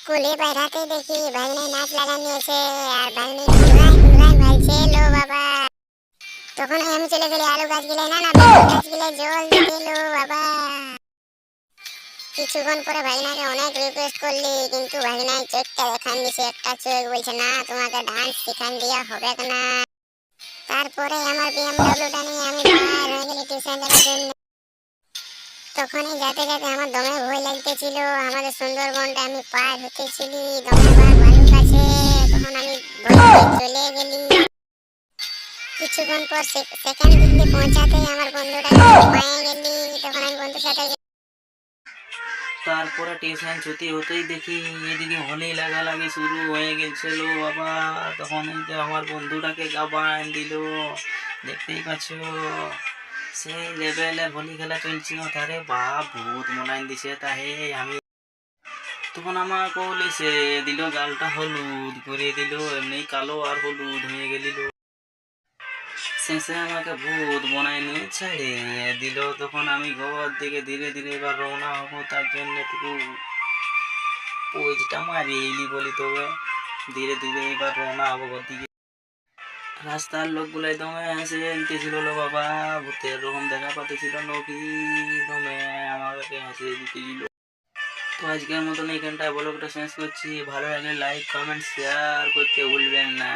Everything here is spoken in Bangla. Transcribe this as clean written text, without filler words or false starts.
স্কুলে বেড়াতে দেখি ভাগনায় নাচ লাগা নিয়েছে আর ভাগনি গুনগান গুনগান ভালছে লো বাবা। তখন আমি চলে গেলি আলু গাছ গিলে না না বেগুন গাছ গিলে জল দিতে লো বাবা। কিছুক্ষণ পরে ভাগনাকে অনেক রিকোয়েস্ট করলি কিন্তু ভাগনাই চোখটা দেখান দিছে একটা চোখ বলছে না তোমাকে ডান্স শিখান দিয়া হবে না। তারপরে আমার বিএমডব্লিউটা নিয়ে আমি বার হয়ে গেলি টিউশন যাওয়ার জন্য। তখনই যেতে যেতে আমার দমে ভয় লাগতেছিল। আমাদের সুন্দরবনটা আমি পার হতেছিলি দমে বার ভালুক আছে। তখন আমি ভয় চলে গেলি। কিছুক্ষণ পর সেকেন্ড দিল্লি পৌঁছাতে আমার বন্ধুটা পায়ে গেলি। তখন আমি বন্ধুর সাথে তারপরে টিউশন ছুটি হতেই দেখি এদিকে হোলি লাগালাগি শুরু হয়ে গেছিল বাবা। তখন এই যে আমার বন্ধুটাকে গাবান দিল, দেখতেই পাচ্ছ সেই লেভেলে হোলি খেলা চলছিল। তারে বাপ ভূত মনাই দিছে তাহে আমি। তখন আমার কলিছে দিল গালটা হলুদ করে দিল, এমনি কালো আর হলুদ হয়ে গেলিল। শেষে আমাকে ভূত বনায় নিয়ে ছেড়ে দিল। তখন আমি ঘর দিকে ধীরে ধীরে এবার রওনা হবো, তার জন্য একটু পোজটা মারি এলি বলি। তবে ধীরে ধীরে এবার রওনা হবো ঘর দিকে। রাস্তার লোকগুলো দমে হেসে নিতেছিল লো বাবা, ভূতের রকম দেখা পাতেছিল নবী দমে আমাকে হেসে দিতেছিল। তো আজকের মতন এইখানটায় ব্লগটা শেষ করছি। ভালো লাগলে লাইক কমেন্ট শেয়ার করতে ভুলবেন না।